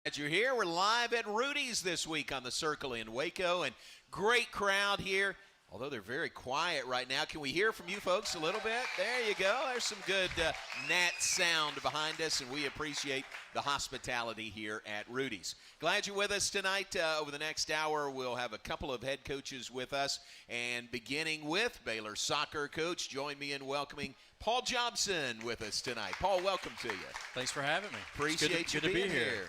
Glad you're here. We're live at Rudy's this week on the Circle in Waco, and great crowd here. Although they're very quiet right now. Can we hear from you folks a little bit? There you go. There's some good gnat sound behind us, and we appreciate the hospitality here at Rudy's. Glad you're with us tonight. Over the next hour, we'll have a couple of head coaches with us, and beginning with Baylor Soccer coach, join me in welcoming Paul Jobson with us tonight. Paul, welcome to you. Thanks for having me. Appreciate you being here.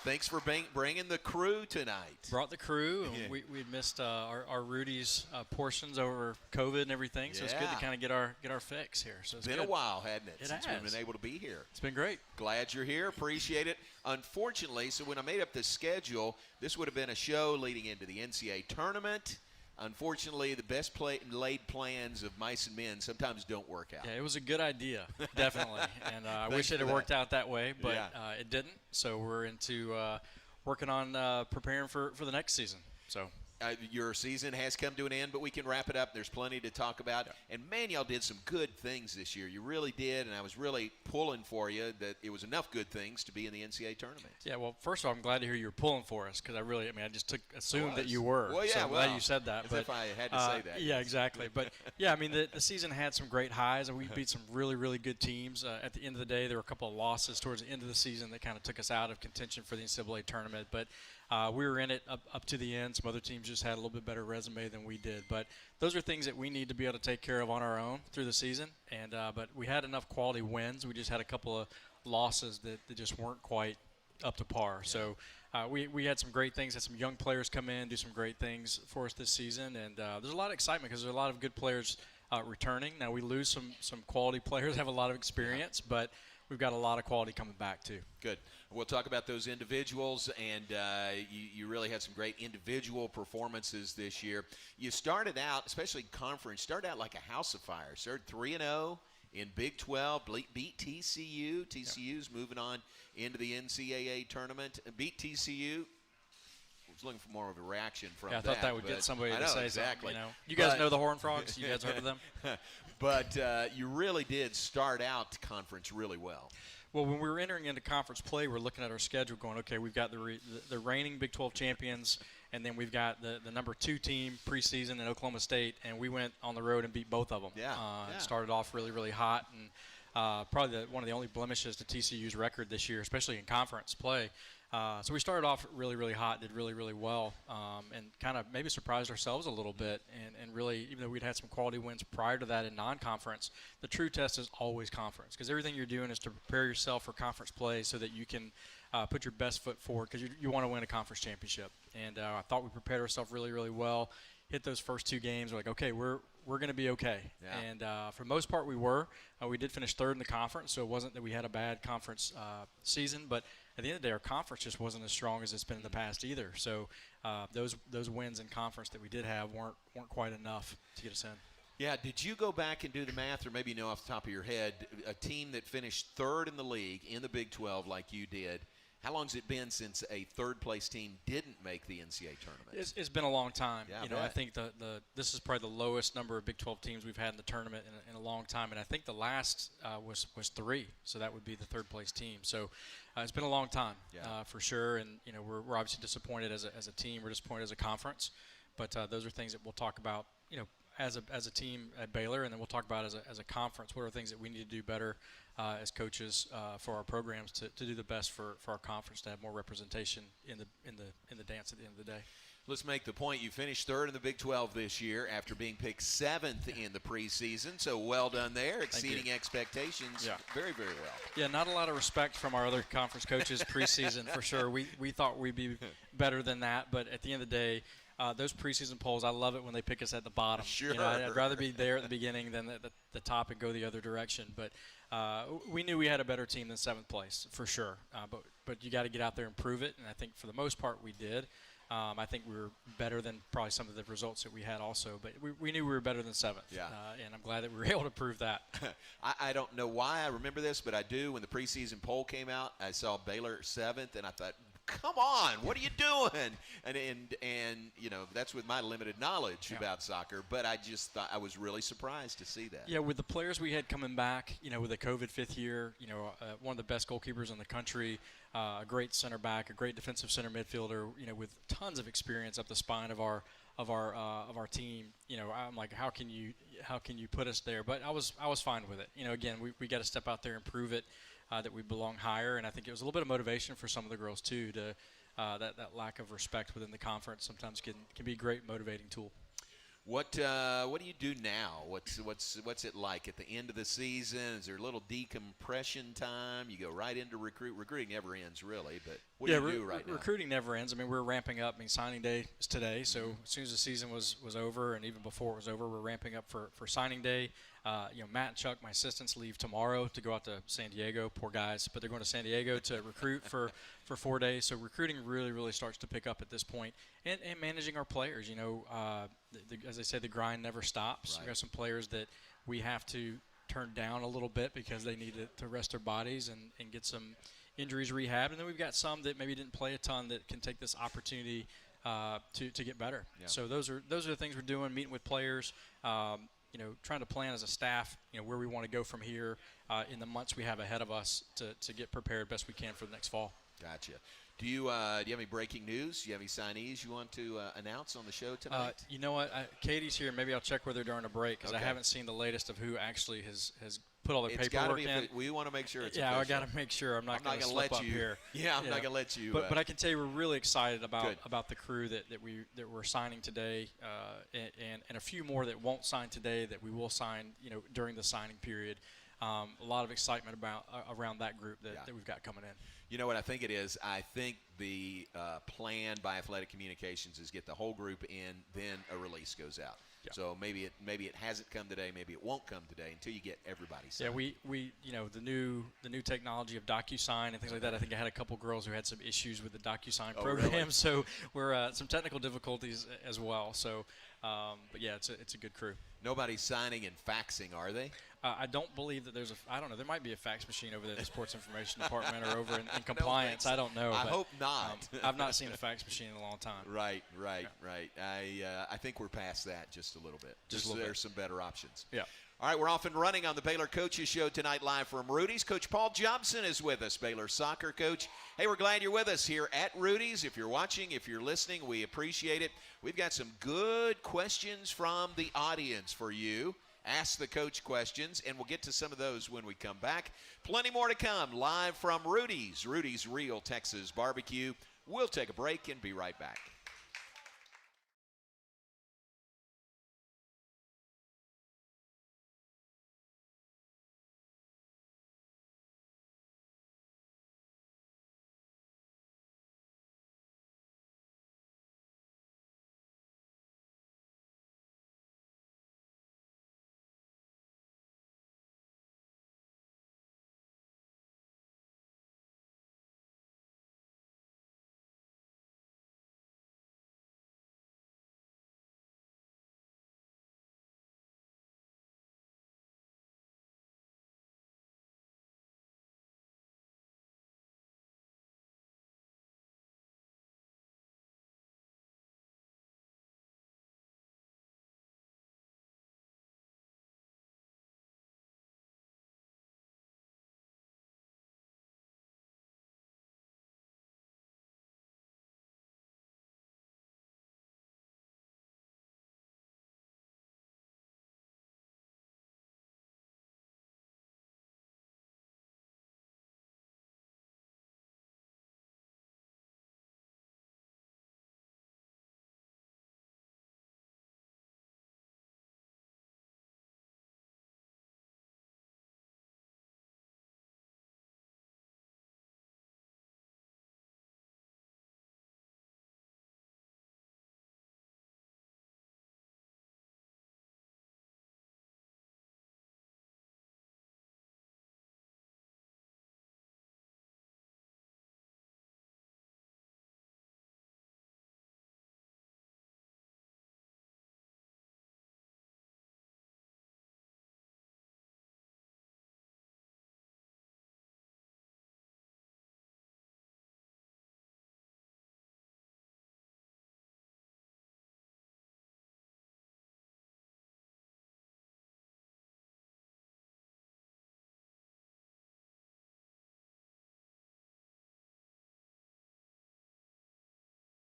Thanks for bringing the crew tonight. Brought the crew, and we missed our Rudy's portions over COVID and everything, so it's good to kind of get our fix here. So it's been good. a while, hasn't it, since has. we've been able to be here. It's been great. Glad you're here. Appreciate it. Unfortunately, so when I made up the schedule, this would have been a show leading into the NCAA tournament. Unfortunately, the best laid plans of mice and men sometimes don't work out. Yeah, it was a good idea, definitely. And I wish it had worked out that way, but it didn't. So we're into working on preparing for the next season. So your season has come to an end, but we can wrap it up. There's plenty to talk about. Yeah. And, man, y'all did some good things this year. You really did, and I was really pulling for you that it was enough good things to be in the NCAA tournament. Yeah, well, first of all, I'm glad to hear you were pulling for us because I just assumed that you were. Well, yeah, so I'm glad you said that. As if I had to say that. Yeah, exactly. But, yeah, I mean, the season had some great highs, and we beat some really, really good teams. At the end of the day, there were a couple of losses towards the end of the season that kind of took us out of contention for the NCAA tournament. But we were in it up to the end. Some other teams just had a little bit better resume than we did. But those are things that we need to be able to take care of on our own through the season. And but we had enough quality wins. We just had a couple of losses that just weren't quite up to par. Yeah. So we had some great things. Had some young players come in, do some great things for us this season. And there's a lot of excitement because there's a lot of good players returning. Now we lose some quality players, have a lot of experience, but we've got a lot of quality coming back too. Good. We'll talk about those individuals, and you really had some great individual performances this year. You started out, especially conference, started out like a house of fire. Started 3-0 in Big 12, beat TCU. TCU's moving on into the NCAA tournament. Beat TCU. I was looking for more of a reaction from that. I thought that would get somebody to say exactly. Something. You guys know the Horned Frogs? You guys heard of them? But you really did start out conference really well. Well, when we were entering into conference play, we're looking at our schedule going, okay, we've got the reigning Big 12 champions, and then we've got the number 2 team preseason in Oklahoma State, and we went on the road and beat both of them. Started off really, really hot, and probably one of the only blemishes to TCU's record this year, especially in conference play. So we started off really, really hot, did really, really well, and kind of maybe surprised ourselves a little bit. And really, even though we'd had some quality wins prior to that in non-conference, the true test is always conference because everything you're doing is to prepare yourself for conference play so that you can put your best foot forward because you want to win a conference championship. And I thought we prepared ourselves really, really well. Hit those first 2 games, we're like, okay, we're going to be okay. Yeah. And for the most part, we were. We did finish 3rd in the conference, so it wasn't that we had a bad conference season. But at the end of the day, our conference just wasn't as strong as it's been in the past either. So those wins in conference that we did have weren't quite enough to get us in. Yeah, did you go back and do the math, or maybe you know off the top of your head, a team that finished 3rd in the league in the Big 12 like you did, how long has it been since a third-place team didn't make the NCAA tournament? It's been a long time. Yeah, I think this is probably the lowest number of Big 12 teams we've had in the tournament in a long time, and I think the last was 3, so that would be the third-place team. So it's been a long time for sure, and we're obviously disappointed as a team. We're disappointed as a conference, but those are things that we'll talk about. As a team at Baylor, and then we'll talk about as a conference, what are things that we need to do better as coaches for our programs to do the best for our conference to have more representation in the dance at the end of the day. Let's make the point. You finished 3rd in the Big 12 this year after being picked 7th in the preseason, so well done there, exceeding expectations very, very well. Yeah, not a lot of respect from our other conference coaches preseason for sure. We thought we'd be better than that, but at the end of the day, those preseason polls, I love it when they pick us at the bottom. Sure. I'd rather be there at the beginning than at the top and go the other direction. But we knew we had a better team than 7th place for sure. But you got to get out there and prove it, and I think for the most part we did. I think we were better than probably some of the results that we had also, but we knew we were better than 7th. Yeah. And I'm glad that we were able to prove that. I don't know why I remember this, but I do. When the preseason poll came out, I saw Baylor 7th, and I thought, come on, what are you doing? And you know, that's with my limited knowledge about soccer, but I just thought I was really surprised to see that. Yeah, with the players we had coming back, you know, with a COVID fifth year, you know, one of the best goalkeepers in the country, a great center back, a great defensive center midfielder, you know, with tons of experience up the spine of our team. You know, I'm like, how can you put us there? But I was fine with it. You know, again, we got to step out there and prove it that we belong higher, and I think it was a little bit of motivation for some of the girls too. To that lack of respect within the conference sometimes can be a great motivating tool. What do you do now? What's it like at the end of the season? Is there a little decompression time? You go right into recruiting never ends really, but what do you do right now? Recruiting never ends. I mean, we're ramping up. I mean, signing day is today, so as soon as the season was over, and even before it was over, we're ramping up for signing day. You know, Matt and Chuck, my assistants, leave tomorrow to go out to San Diego. Poor guys, but they're going to San Diego to recruit for 4 days. So recruiting really starts to pick up at this point, and managing our players. You know, as I say, the grind never stops. Right. We have some players that we have to turn down a little bit because they need to rest their bodies and get some injuries rehabbed. And then we've got some that maybe didn't play a ton that can take this opportunity to get better. Yeah. So those are the things we're doing, meeting with players. You know, trying to plan as a staff, you know, where we want to go from here in the months we have ahead of us to get prepared best we can for the next fall. Gotcha. Do you have any breaking news? Do you have any signees you want to announce on the show tonight? You know what? Katie's here. Maybe I'll check with her during a break because Okay. I haven't seen the latest of who actually has put all their It's got to paperwork be. in. We want to make sure it's Yeah, official. I got to make sure I'm not going to slip let up you. here. Yeah, I'm not going to let you. But I can tell you we're really excited Good. about the crew that we're signing today, and a few more that won't sign today that we will sign, you know, during the signing period. A lot of excitement around that group that we've got coming in. You know what I think it is? I think the plan by Athletic Communications is get the whole group in, then a release goes out. Yeah. So maybe it hasn't come today, maybe it won't come today until you get everybody signed. Yeah, we you know, the new technology of DocuSign and things like that. I think I had a couple girls who had some issues with the DocuSign program, really? so we're some technical difficulties as well. So, but yeah, it's a good crew. Nobody's signing and faxing, are they? I don't believe that there's I don't know. There might be a fax machine over there in the sports information department or over in compliance. I don't know. I but, hope not. I've not seen a fax machine in a long time. Right. I think we're past that just a little bit. There's some better options. Yeah. All right, we're off and running on the Baylor Coaches Show tonight live from Rudy's. Coach Paul Jobson is with us, Baylor Soccer coach. Hey, we're glad you're with us here at Rudy's. If you're watching, if you're listening, we appreciate it. We've got some good questions from the audience for you. Ask the coach questions, and we'll get to some of those when we come back. Plenty more to come live from Rudy's Real Texas Barbecue. We'll take a break and be right back.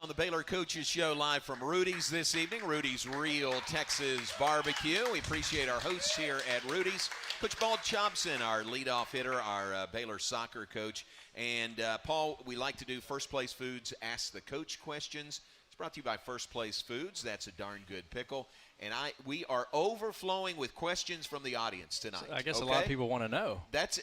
On the Baylor Coaches Show live from Rudy's this evening, Rudy's Real Texas Barbecue. We appreciate our hosts here at Rudy's. Coach Paul Chobson, our leadoff hitter, our Baylor Soccer coach. And Paul, we like to do First Place Foods Ask the Coach questions. It's brought to you by First Place Foods. That's a darn good pickle. And we are overflowing with questions from the audience tonight. So I guess a lot of people want to know.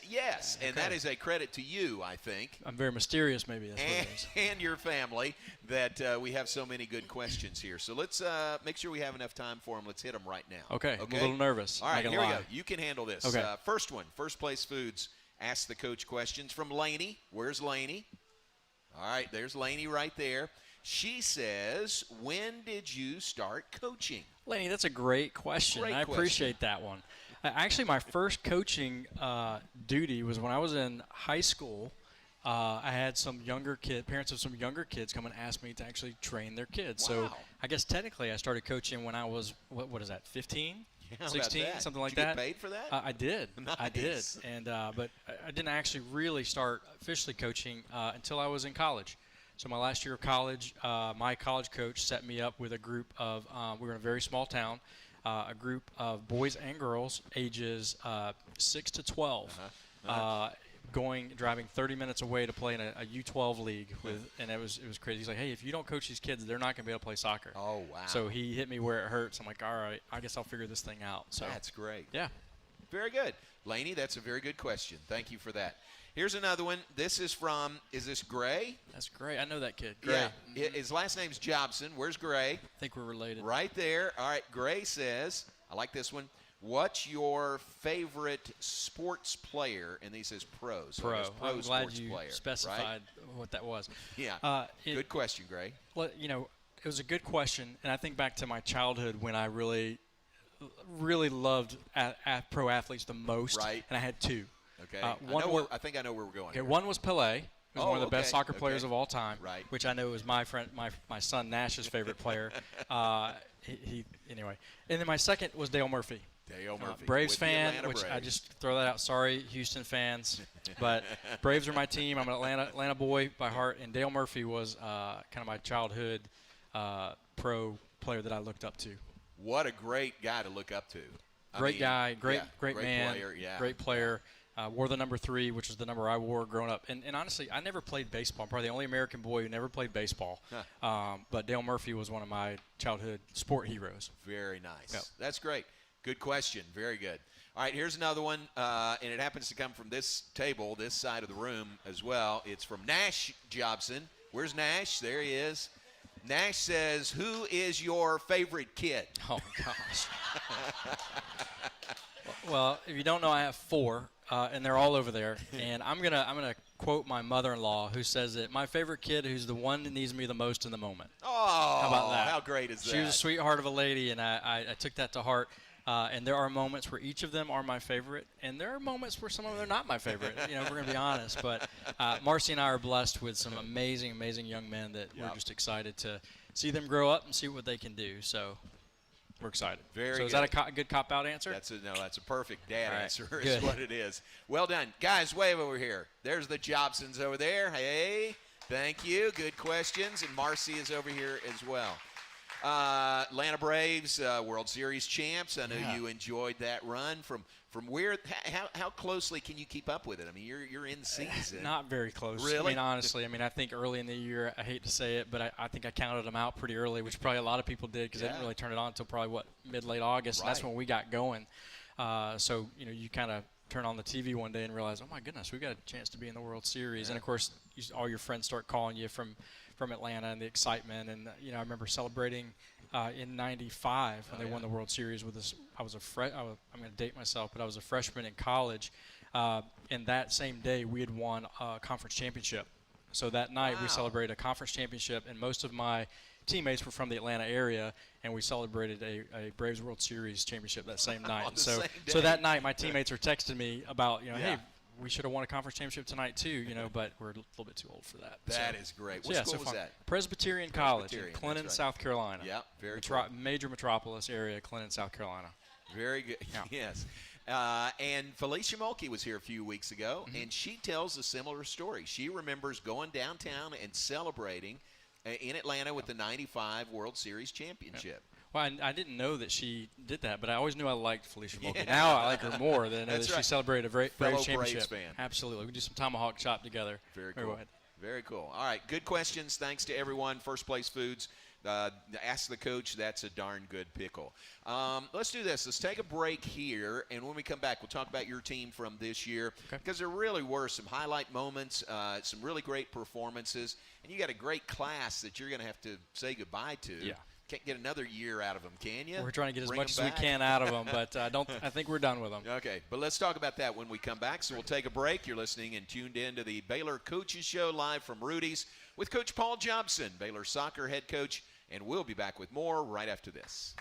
Yes, and that is a credit to you, I think. I'm very mysterious, maybe. That's what it is. And your family, that we have so many good questions here. So let's make sure we have enough time for them. Let's hit them right now. Okay. I'm a little nervous. All right, here we go. You can handle this. Okay. First one, First Place Foods Ask the Coach questions from Lainey. Where's Lainey? All right, there's Lainey right there. She says, when did you start coaching? Lainey, that's a great question. I appreciate that one. Actually, my first coaching duty was when I was in high school. I had parents of some younger kids come and ask me to actually train their kids. Wow. So I guess technically I started coaching when I was, what is that, 15? Yeah, 16, something like did you that. Get paid for that? I did. Nice. I did. And but I didn't actually really start officially coaching until I was in college. So my last year of college, my college coach set me up with a group of, we were in a very small town, a group of boys and girls ages 6 to 12, driving 30 minutes away to play in a U12 league and it was crazy. He's like, hey, if you don't coach these kids, they're not going to be able to play soccer. Oh, wow. So he hit me where it hurts. I'm like, all right, I guess I'll figure this thing out. So that's great. Yeah. Very good. Lainey, that's a very good question. Thank you for that. Here's another one. This is from, is this Gray? That's Gray. I know that kid. Gray. Yeah. His last name's Jobson. Where's Gray? I think we're related. Right there. All right. Gray says, I like this one. What's your favorite sports player? And he says pro. So pro. I'm glad you player, specified right? what that was. Yeah. Good question, Gray. Well, it was a good question, and I think back to my childhood when I really loved pro athletes the most. Right. And I had two. Okay. I think I know where we're going. Okay. One was Pelé. He was one of the best soccer players of all time. Right. Which I know was my son Nash's favorite player. Anyway. And then my second was Dale Murphy. Dale Murphy. Braves fan, Braves. which I just throw that out. Sorry, Houston fans. But Braves are my team. I'm an Atlanta boy by heart. And Dale Murphy was kind of my childhood pro player that I looked up to. What a great guy to look up to. Great man, player, great player. Wore the number 3, which was the number I wore growing up. And honestly, I never played baseball. I'm probably the only American boy who never played baseball. But Dale Murphy was one of my childhood sport heroes. Very nice. Yep. That's great. Good question. Very good. All right, here's another one, and it happens to come from this table, this side of the room as well. It's from Nash Jobson. Where's Nash? There he is. Nash says, who is your favorite kid? Oh, gosh. Well, if you don't know, I have 4, and they're all over there. And I'm gonna quote my mother-in-law, who says that my favorite kid, who's the one that needs me the most in the moment. Oh, how about that? How great is that? She was a sweetheart of a lady, and I took that to heart. And there are moments where each of them are my favorite, and there are moments where some of them are not my favorite. We're going to be honest. But Marcy and I are blessed with some amazing, amazing young men that we're just excited to see them grow up and see what they can do. So we're excited. Very so good. Is that a good cop-out answer? That's a perfect dad answer is good. what it is. Well done. Guys, wave over here. There's the Jobsons over there. Hey, thank you. Good questions. And Marcy is over here as well. Atlanta Braves, World Series champs. I know you enjoyed that run. From where? How closely can you keep up with it? I mean, you're in season. Not very close. Really? I mean, honestly. I think early in the year, I hate to say it, but I think I counted them out pretty early, which probably a lot of people did because they didn't really turn it on until probably mid-late August. Right. And that's when we got going. So you kind of turn on the TV one day and realize, oh my goodness, we got a chance to be in the World Series. And of course, all your friends start calling you from Atlanta and the excitement. And I remember celebrating in '95 when they won the World Series with us. I'm going to date myself, but I was a freshman in college. And that same day, we had won a conference championship. So that night, we celebrated a conference championship, and most of my teammates were from the Atlanta area, and we celebrated a Braves World Series championship that same night. So that night, my teammates are texting me about, hey, we should have won a conference championship tonight too, but we're a little bit too old for that. That is great. What school was that? Presbyterian College in Clinton, South Carolina. Yeah, very cool. Major metropolis area, Clinton, South Carolina. Very good. Yeah. Yes. And Felicia Mulkey was here a few weeks ago, and she tells a similar story. She remembers going downtown and celebrating in Atlanta with the '95 World Series championship. Well, I didn't know that she did that, but I always knew I liked Felicia Mulkey. Now I like her more than I know that she celebrated a Braves championship. Braves fan. Absolutely. We do some tomahawk chop together. Very cool. Very cool. All right, good questions. Thanks to everyone. First Place Foods. Ask the coach. That's a darn good pickle. Let's do this. Let's take a break here, and when we come back, we'll talk about your team from this year, because there really were some highlight moments, some really great performances, and you got a great class that you're going to have to say goodbye to. Yeah. Can't get another year out of them, can you? We're trying to get as much as we can out of them, but I think we're done with them. Okay, but let's talk about that when we come back. So we'll take a break. You're listening and tuned in to the Baylor Coaches Show live from Rudy's with Coach Paul Jobson, Baylor Soccer head coach, and we'll be back with more right after this.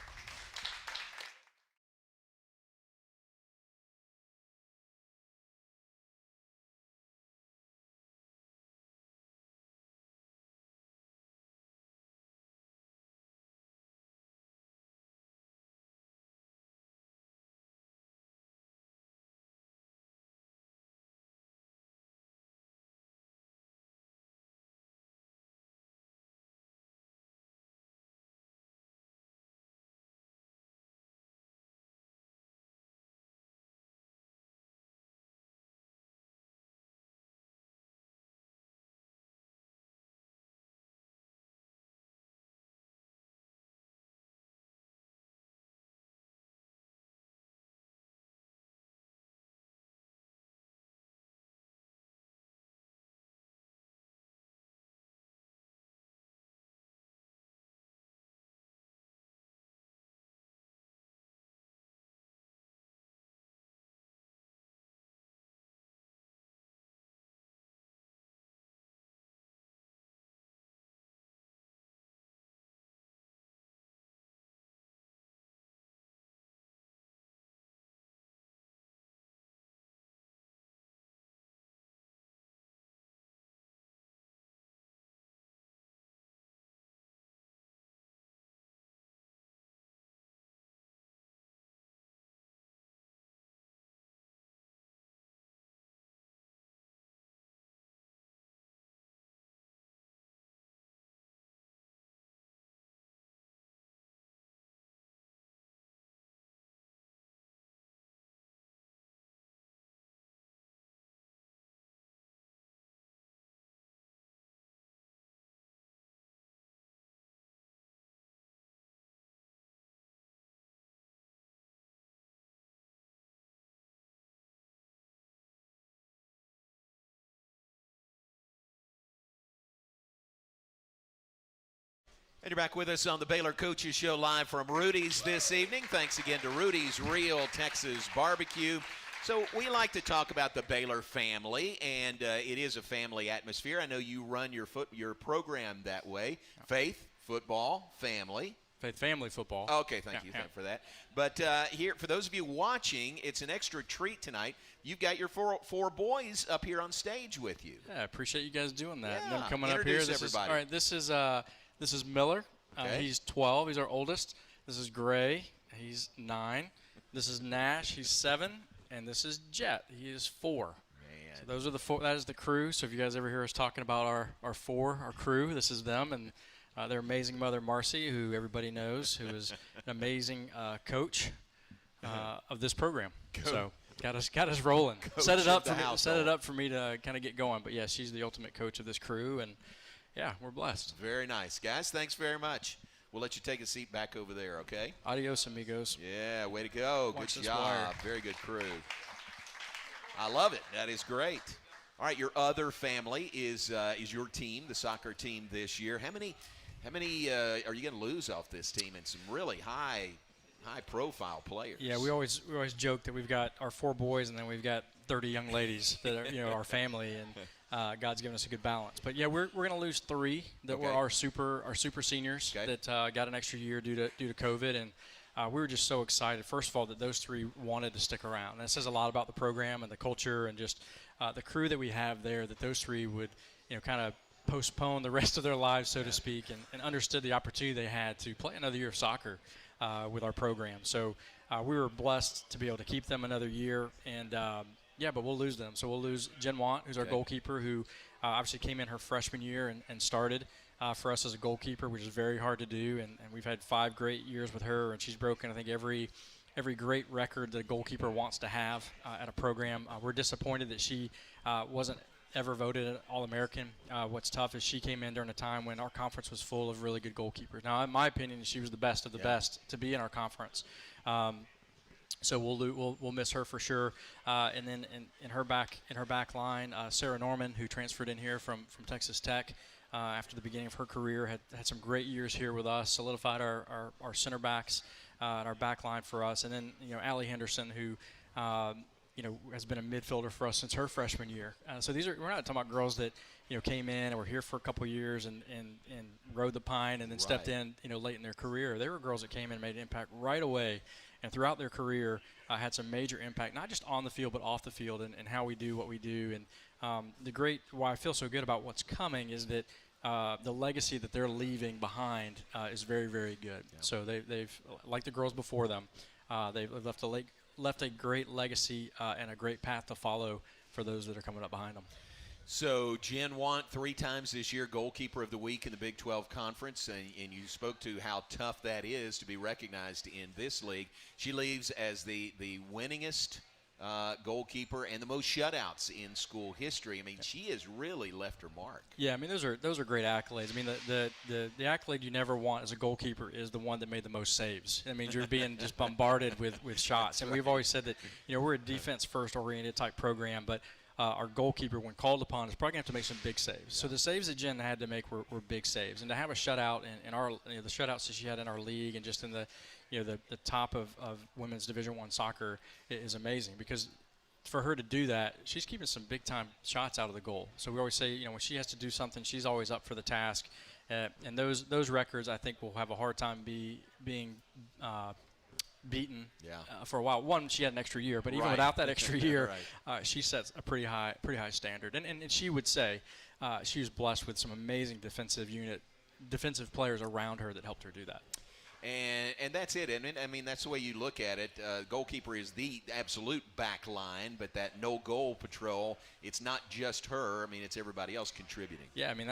And you're back with us on the Baylor Coaches Show live from Rudy's this evening. Thanks again to Rudy's Real Texas Barbecue. So we like to talk about the Baylor family, and it is a family atmosphere. I know you run your program that way. Faith, football, family. Faith Family Football. Okay, thank you for that. But here, for those of you watching, it's an extra treat tonight. You've got your four boys up here on stage with you. Yeah, I appreciate you guys doing that. Yeah, Them coming up here. everybody. All right, this is Miller. Okay. He's 12. He's our oldest. This is Gray. He's 9. This is Nash. He's 7. And this is Jet. He is 4. Man. So those are the 4. That is the crew. So if you guys ever hear us talking about our crew, this is them. And their amazing mother, Marcy, who everybody knows, who is an amazing coach of this program. So got us rolling. Set it up for me to kind of get going. But yeah, she's the ultimate coach of this crew, and yeah, we're blessed. Very nice, guys. Thanks very much. We'll let you take a seat back over there, okay? Adios, amigos. Yeah, way to go. Watch Good this job. wire. Very good crew. I love it. That is great. All right, your other family is your team, the soccer team this year. How many are you going to lose off this team, and some really high-profile players? Yeah, we always joke that we've got our 4 boys and then we've got 30 young ladies that are our family, and God's given us a good balance. But yeah, we're going to lose 3 that were our super seniors that got an extra year due to COVID, and we were just so excited. First of all, that those 3 wanted to stick around. And it says a lot about the program and the culture and just the crew that we have there. That those 3 would kind of postpone the rest of their lives, so to speak, and understood the opportunity they had to play another year of soccer with our program. So we were blessed to be able to keep them another year, and but we'll lose them. So we'll lose Jen Want, who's our goalkeeper, who obviously came in her freshman year and started. for us as a goalkeeper, which is very hard to do. And we've had 5 great years with her, and she's broken, I think, every great record that a goalkeeper wants to have at a program. We're disappointed that she wasn't ever voted an All-American. What's tough is she came in during a time when our conference was full of really good goalkeepers. Now, in my opinion, she was the best of the best to be in our conference. So we'll miss her for sure. And then in her back line, Sarah Norman, who transferred in here from Texas Tech after the beginning of her career, had some great years here with us, solidified our center backs and our back line for us. And then Allie Henderson, who has been a midfielder for us since her freshman year. So we're not talking about girls that came in and were here for a couple years and rode the pine and then stepped in late in their career. They were girls that came in and made an impact right away, and throughout their career had some major impact, not just on the field but off the field and how we do what we do. And why I feel so good about what's coming is that the legacy that they're leaving behind is very, very good. Yeah. So they've like the girls before them, they've left a great legacy and a great path to follow for those that are coming up behind them. So Jen Want 3 times this year Goalkeeper of the Week in the Big 12 Conference, and you spoke to how tough that is to be recognized in this league. She leaves as the winningest goalkeeper and the most shutouts in school history. I mean, she has really left her mark. Yeah, I mean, those are great accolades. I mean, the accolade you never want as a goalkeeper is the one that made the most saves. I mean, you're being just bombarded with shots. And we've always said that we're a defense-first oriented type program, but our goalkeeper, when called upon, is probably going to have to make some big saves. So the saves that Jen had to make were big saves. And to have a shutout in our the shutouts that she had in our league and just in the the top of women's Division I soccer is amazing, because for her to do that, she's keeping some big-time shots out of the goal. So we always say, when she has to do something, she's always up for the task. And those records, I think, will have a hard time being beaten for a while. One, she had an extra year, but even without that extra year, she sets a pretty high standard. And she would say she was blessed with some amazing defensive players around her that helped her do that. And that's it. And I mean, that's the way you look at it. Goalkeeper is the absolute back line, but that no-goal patrol, it's not just her. I mean, it's everybody else contributing. Yeah, I mean,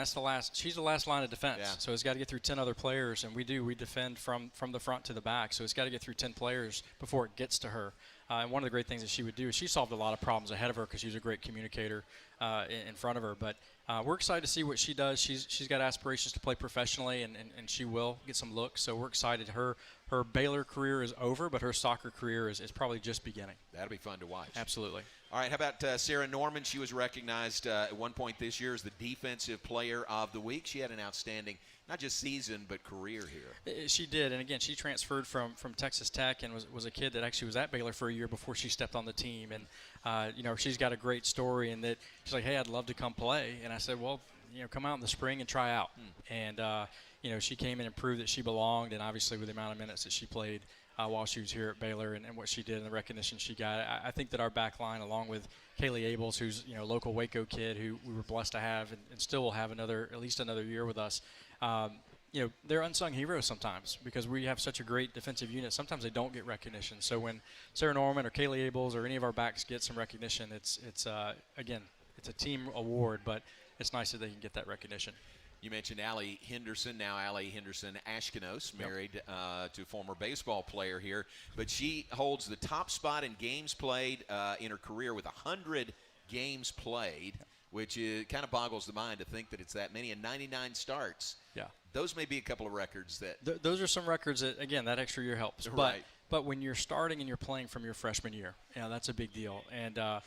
she's the last line of defense. Yeah. So it's got to get through 10 other players, and we defend from the front to the back. So it's got to get through 10 players before it gets to her. And one of the great things that she would do is she solved a lot of problems ahead of her because she was a great communicator in front of her. But we're excited to see what she does. She's got aspirations to play professionally, and she will get some looks. So we're excited. Her Baylor career is over, but her soccer career is probably just beginning. That'll be fun to watch. Absolutely. All right, how about Sarah Norman? She was recognized at one point this year as the Defensive Player of the Week. She had an outstanding, not just season, but career here. She did, and again, she transferred from Texas Tech and was a kid that actually was at Baylor for a year before she stepped on the team. And she's got a great story in that she's like, hey, I'd love to come play. And I said, well, come out in the spring and try out. And she came in and proved that she belonged, and obviously with the amount of minutes that she played while she was here at Baylor and what she did and the recognition she got, I think that our back line, along with Kaylee Abels, who's a local Waco kid who we were blessed to have and still will have at least another year with us. They're unsung heroes sometimes because we have such a great defensive unit. Sometimes they don't get recognition. So when Sarah Norman or Kaylee Abels or any of our backs get some recognition, it's a team award, but it's nice that they can get that recognition. You mentioned Allie Henderson. Now Allie Henderson Ashkenos, married to a former baseball player here. But she holds the top spot in games played in her career with 100 games played, which kind of boggles the mind to think that it's that many, and 99 starts. Yeah. Those may be a couple of records that those are some records that, again, that extra year helps. Right. But when you're starting and you're playing from your freshman year, that's a big deal. And I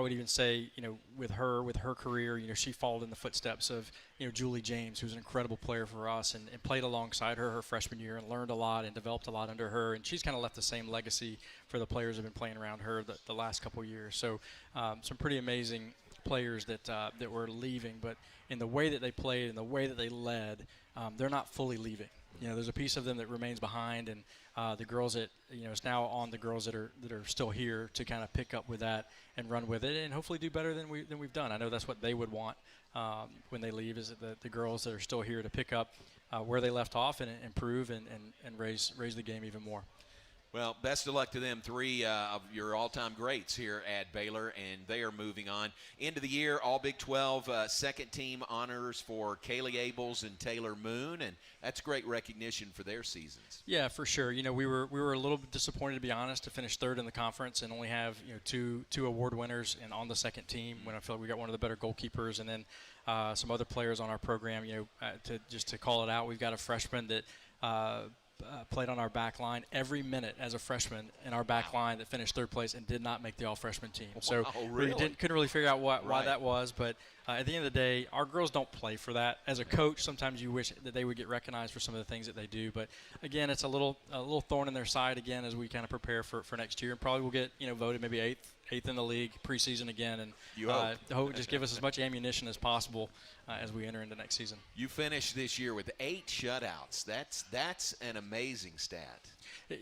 would even say, with her career, she followed in the footsteps of Julie James, who's an incredible player for us, and played alongside her freshman year and learned a lot and developed a lot under her. And she's kind of left the same legacy for the players who have been playing around her the last couple of years. So some pretty amazing players that were leaving, but in the way that they played and the way that they led, they're not fully leaving. There's a piece of them that remains behind, and the girls that it's now on the girls that are still here to kind of pick up with that and run with it, and hopefully do better than we've done. I know that's what they would want when they leave, is that the girls that are still here to pick up where they left off and improve and raise the game even more. Well, best of luck to them. Three of your all-time greats here at Baylor, and they are moving on. End of the year, all Big 12 second team honors for Kaylee Abels and Taylor Moon, and that's great recognition for their seasons. Yeah, for sure. You know, we were a little bit disappointed, to be honest, to finish third in the conference and only have two award winners and on the second team. When I feel like we got one of the better goalkeepers, and then some other players on our program. To call it out, we've got a freshman that played on our back line every minute as a freshman in our back line that finished third place and did not make the all-freshman team. So really? we couldn't really figure out why that was. But at the end of the day, our girls don't play for that. As a coach, sometimes you wish that they would get recognized for some of the things that they do. But, again, it's a little thorn in their side, again, as we kind of prepare for next year. And probably we'll get, voted maybe eighth in the league preseason again. And hope just give us as much ammunition as possible as we enter into next season. You finished this year with 8 shutouts. That's an amazing stat.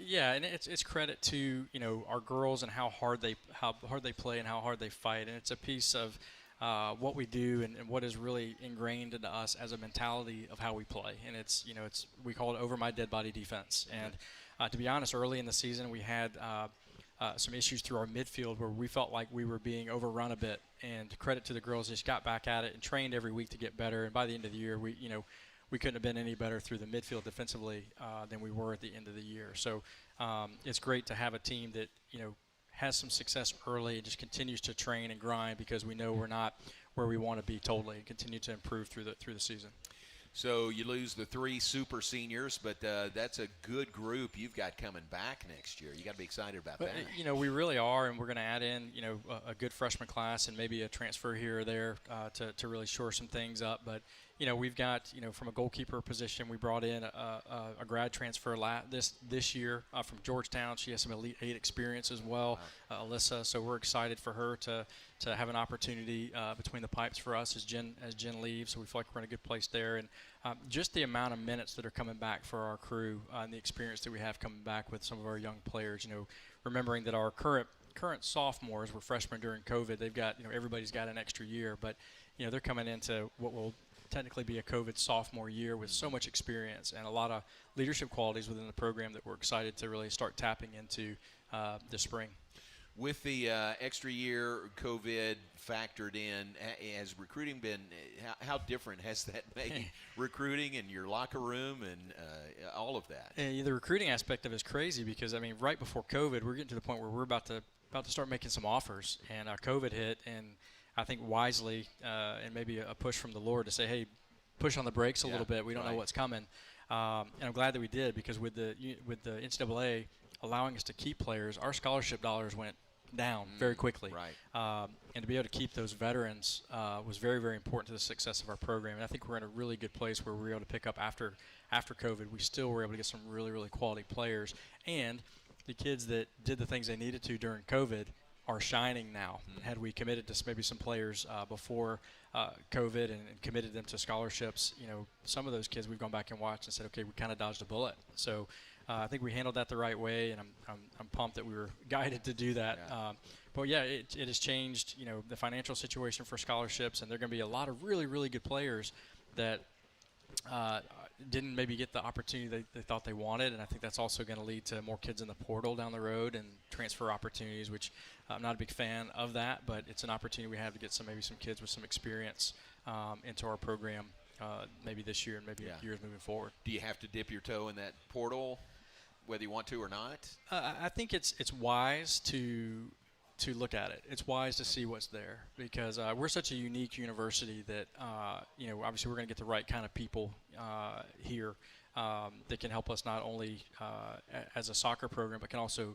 Yeah, and it's credit to our girls and how hard they play and how hard they fight, and it's a piece of what we do and what is really ingrained into us as a mentality of how we play. And it's we call it over my dead body defense. And to be honest, early in the season we had some issues through our midfield where we felt like we were being overrun a bit. And credit to the girls, just got back at it and trained every week to get better. And by the end of the year, we couldn't have been any better through the midfield defensively than we were at the end of the year. So it's great to have a team that has some success early and just continues to train and grind, because we know we're not where we want to be totally, and continue to improve through the season. So you lose the 3 super seniors, but that's a good group you've got coming back next year. You got to be excited about that. We really are, and we're going to add in a good freshman class and maybe a transfer here or there to really shore some things up. But we've got from a goalkeeper position, we brought in a grad transfer this year from Georgetown. She has some Elite 8 experience as well, Alyssa. So we're excited for her to have an opportunity between the pipes for us as Jen leaves. So we feel like we're in a good place there. And just the amount of minutes that are coming back for our crew and the experience that we have coming back with some of our young players. Remembering that our current sophomores were freshmen during COVID. They've got everybody's got an extra year, but they're coming into what will technically be a COVID sophomore year with so much experience and a lot of leadership qualities within the program that we're excited to really start tapping into this spring. With the extra year COVID factored in, has recruiting been, how different has that made recruiting and your locker room and all of that? The recruiting aspect of it is crazy because, right before COVID, we're getting to the point where we're about to start making some offers, and COVID hit, and I think wisely and maybe a push from the Lord to say, hey, push on the brakes a little bit. We don't know what's coming. And I'm glad that we did, because with the NCAA allowing us to keep players, our scholarship dollars went down very quickly. Right. And to be able to keep those veterans was very, very important to the success of our program. And I think we're in a really good place where we were able to pick up after COVID. We still were able to get some really, really quality players. And the kids that did the things they needed to during COVID are shining now. Had we committed to maybe some players before COVID and committed them to scholarships, some of those kids we've gone back and watched and said, okay, we kind of dodged a bullet. So I think we handled that the right way, and I'm pumped that we were guided to do that. Yeah. But yeah, it has changed, the financial situation for scholarships, and there are going to be a lot of really, really good players that didn't maybe get the opportunity they thought they wanted, and I think that's also going to lead to more kids in the portal down the road and transfer opportunities, which I'm not a big fan of that, but it's an opportunity we have to get maybe some kids with some experience into our program maybe this year and maybe years moving forward. Do you have to dip your toe in that portal, whether you want to or not? I think it's wise to look at it. It's wise to see what's there, because we're such a unique university that obviously we're going to get the right kind of people here that can help us not only as a soccer program, but can also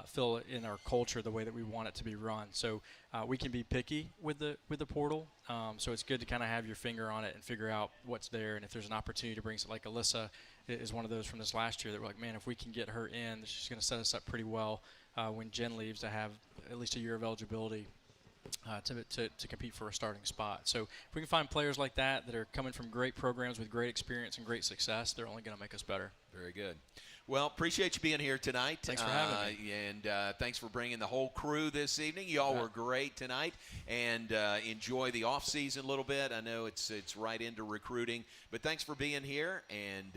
fill in our culture the way that we want it to be run. So we can be picky with the portal. So it's good to kind of have your finger on it and figure out what's there. And if there's an opportunity to bring, like Alyssa is one of those from this last year that we're like, man, if we can get her in, she's going to set us up pretty well when Jen leaves to have at least a year of eligibility to compete for a starting spot. So if we can find players like that are coming from great programs with great experience and great success, they're only going to make us better. Very good. Well, appreciate you being here tonight. Thanks for having me. And thanks for bringing the whole crew this evening. You all were great tonight. And enjoy the off season a little bit. I know it's right into recruiting. But thanks for being here, and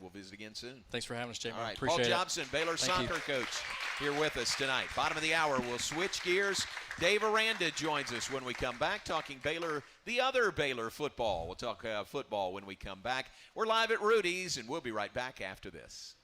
we'll visit again soon. Thanks for having us, Jamie. All right, Appreciate Paul Jobson, Baylor Soccer coach, here with us tonight. Bottom of the hour, we'll switch gears. Dave Veranda joins us when we come back, talking Baylor, the other Baylor football. We'll talk football when we come back. We're live at Rudy's, and we'll be right back after this.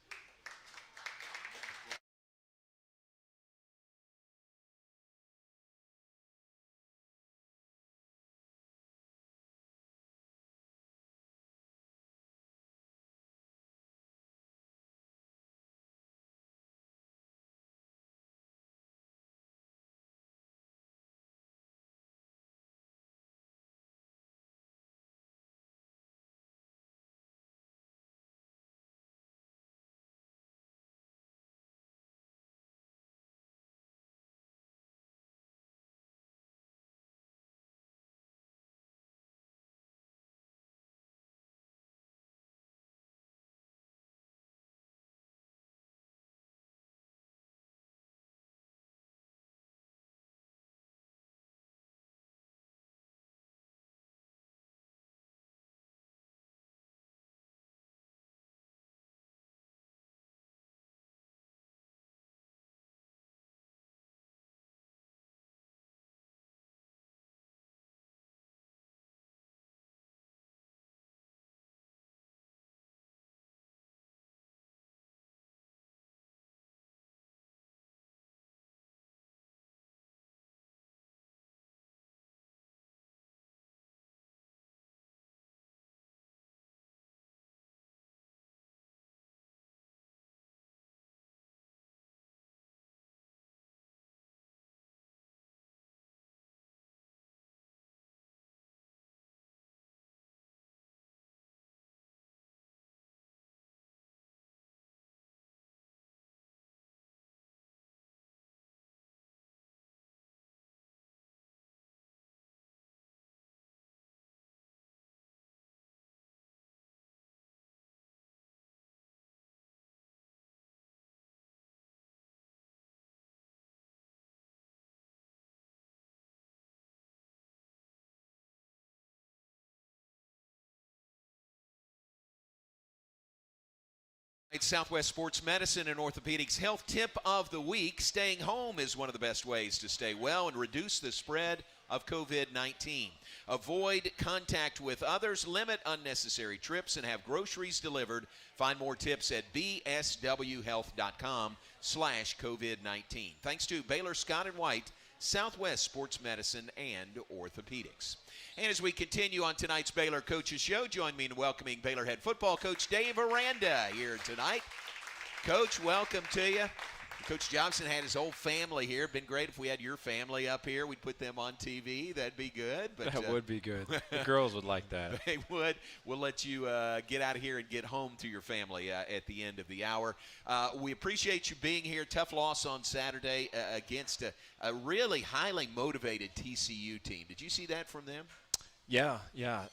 Southwest Sports Medicine and Orthopedics Health Tip of the Week. Staying home is one of the best ways to stay well and reduce the spread of COVID-19. Avoid contact with others, limit unnecessary trips, and have groceries delivered. Find more tips at bswhealth.com/COVID-19. Thanks to Baylor Scott & White, Southwest Sports Medicine and Orthopedics. And as we continue on tonight's Baylor Coaches Show, join me in welcoming Baylor head football coach Dave Veranda here tonight. Coach, welcome to you. Coach Jobson had his whole family here. It'd been great if we had your family up here. We'd put them on TV. That'd be good. But, that would be good. The girls would like that. They would. We'll let you get out of here and get home to your family at the end of the hour. We appreciate you being here. Tough loss on Saturday against a really highly motivated TCU team. Did you see that from them? Yeah.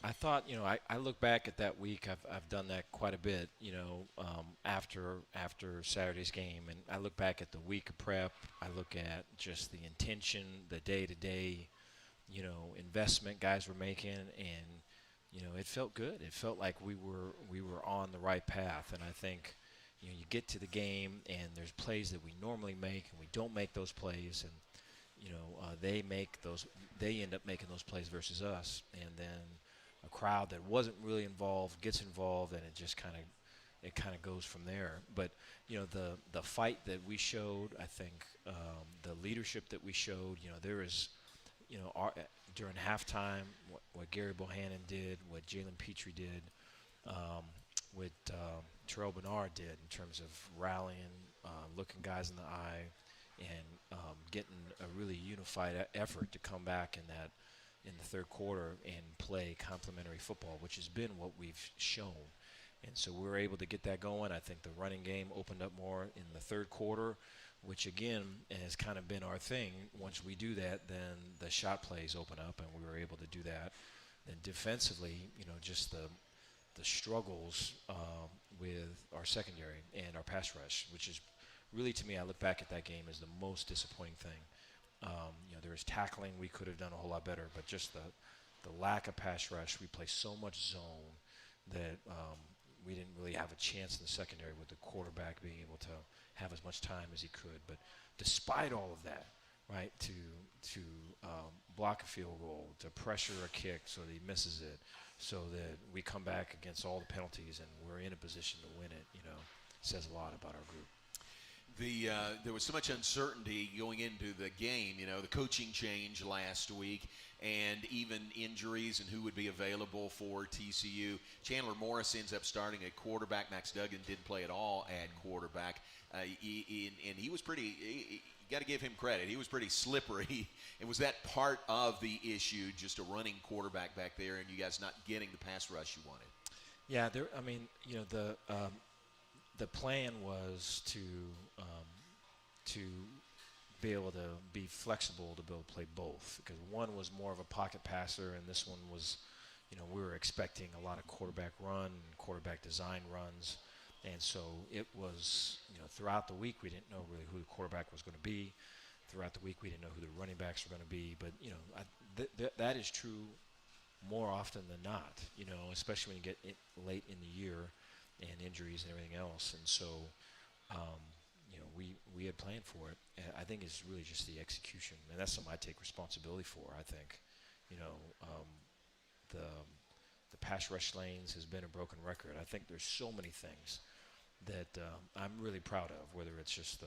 I thought, I look back at that week. I've done that quite a bit, after Saturday's game. And I look back at the week of prep. I look at just the intention, the day-to-day, investment guys were making. And, it felt good. It felt like we were on the right path. And I think, you get to the game and there's plays that we normally make and we don't make those plays. And, they end up making those plays versus us, and then a crowd that wasn't really involved gets involved, and it just kind of goes from there. But the fight that we showed, I think the leadership that we showed, there is, during halftime, what Gary Bohannon did, what Jalen Petrie did, what Terrell Bernard did in terms of rallying, looking guys in the eye, and getting a really unified effort to come back in the third quarter and play complementary football, which has been what we've shown. And so we were able to get that going. I think the running game opened up more in the third quarter, which again has kind of been our thing. Once we do that, then the shot plays open up, and we were able to do that. And defensively, just the struggles with our secondary and our pass rush, which is really, to me, I look back at that game as the most disappointing thing. There was tackling we could have done a whole lot better, but just the lack of pass rush. We play so much zone that we didn't really have a chance in the secondary with the quarterback being able to have as much time as he could. But despite all of that, right, to block a field goal, to pressure a kick so that he misses it, so that we come back against all the penalties and we're in a position to win it, says a lot about our group. There was so much uncertainty going into the game, the coaching change last week and even injuries and who would be available for TCU. Chandler Morris ends up starting at quarterback. Max Duggan didn't play at all at quarterback. And he was pretty, you got to give him credit. He was pretty slippery. And was that part of the issue, just a running quarterback back there and you guys not getting the pass rush you wanted? Yeah, the plan was to be able to be flexible to be able to play both, because one was more of a pocket passer and this one was, we were expecting a lot of quarterback run and quarterback design runs, and so it was, throughout the week we didn't know really who the quarterback was going to be. Throughout the week we didn't know who the running backs were going to be, but that is true more often than not, especially when you get late in the year and injuries and everything else. And so, we had planned for it. And I think it's really just the execution, and that's something I take responsibility for. I think, the pass rush lanes has been a broken record. I think there's so many things that I'm really proud of, whether it's just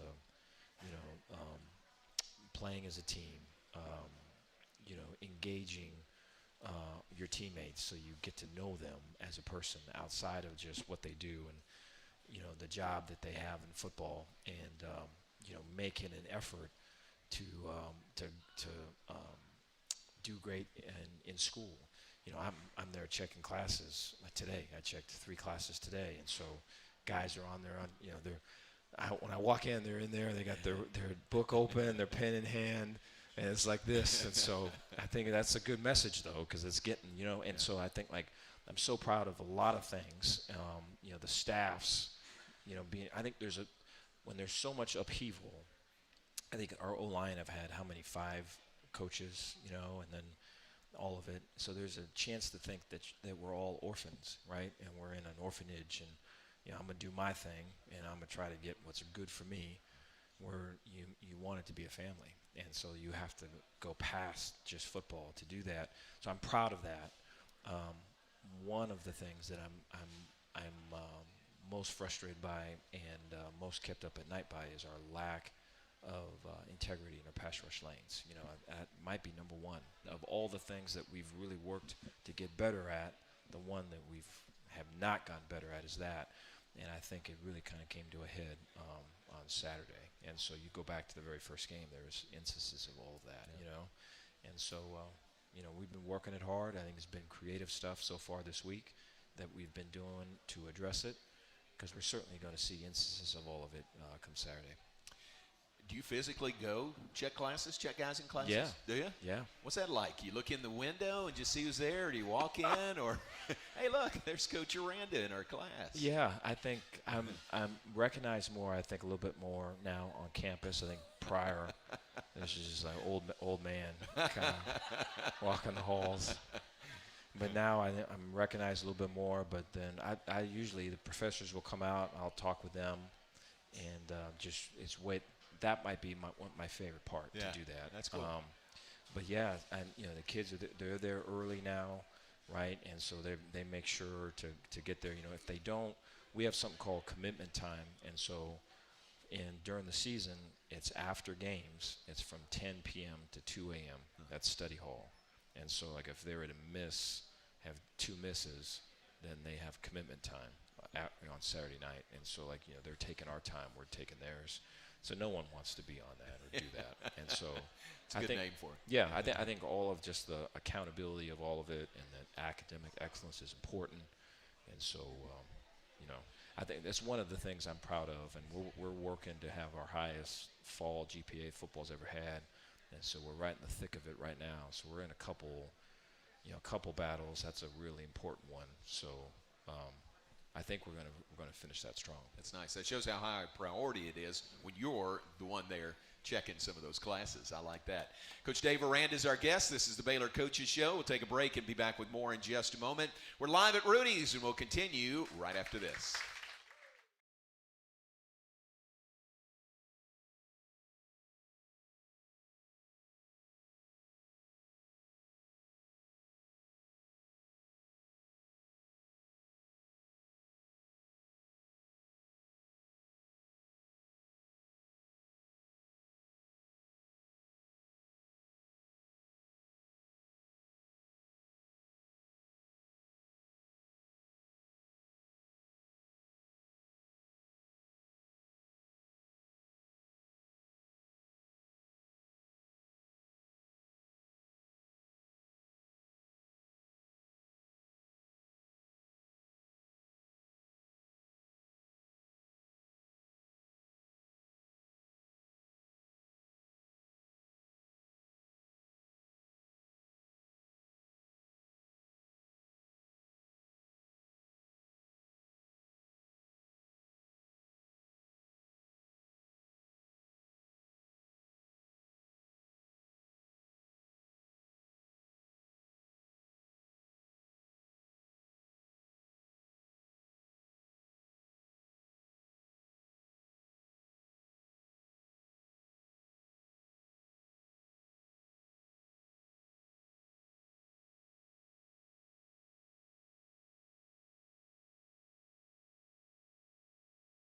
playing as a team, engaging your teammates so you get to know them as a person outside of just what they do and the job that they have in football, and making an effort to do great in school. I'm there checking classes today. I checked 3 classes today, and so guys are on there. When I walk in, they're in there. They got their book open, their pen in hand. And it's like this, and so I think that's a good message, though, because it's getting, and so I think, I'm so proud of a lot of things, the staffs, I think when there's so much upheaval, I think our O-line have had 5 coaches, and then all of it, so there's a chance to think that we're all orphans, right, and we're in an orphanage, and, I'm going to do my thing, and I'm going to try to get what's good for me, where you want it to be a family. And so you have to go past just football to do that. So I'm proud of that. One of the things that I'm most frustrated by and most kept up at night by is our lack of integrity in our pass rush lanes. That might be number one of all the things that we've really worked to get better at. The one that we have not gotten better at is that. And I think it really kind of came to a head on Saturday. And so you go back to the very first game, there was instances of all of that, And so, we've been working it hard. I think it's been creative stuff so far this week that we've been doing to address it, because we're certainly going to see instances of all of it come Saturday. Do you physically go check classes, check guys in classes? Yeah. Do you? Yeah. What's that like? You look in the window and just see who's there, or do you walk in, or, hey, look, there's Coach Aranda in our class? Yeah, I think I'm recognized more, I think a little bit more now on campus. I think prior, this is just like old man kind of walking the halls. But now I'm recognized a little bit more, but then I usually, the professors will come out, I'll talk with them, and that might be my favorite part, to do that. That's cool. But yeah, and the kids they're there early now, right? And so they make sure to get there. If they don't, we have something called commitment time, and so during the season it's after games. It's from 10 p.m. to 2 a.m. That's study hall, and so if they were to have 2 misses, then they have commitment time on Saturday night, and so they're taking our time, we're taking theirs. So no one wants to be on that or do that, and so it's a good name for it. Yeah, I think all of just the accountability of all of it, and that academic excellence is important, and so you know, I think that's one of the things I'm proud of, and we're working to have our highest fall GPA football's ever had, and so we're right in the thick of it right now. So we're in a couple battles. That's a really important one. So I think we're gonna finish that strong. That's nice. That shows how high a priority it is when you're the one there checking some of those classes. I like that. Coach Dave Veranda is our guest. This is the Baylor Coaches Show. We'll take a break and be back with more in just a moment. We're live at Rudy's, and we'll continue right after this.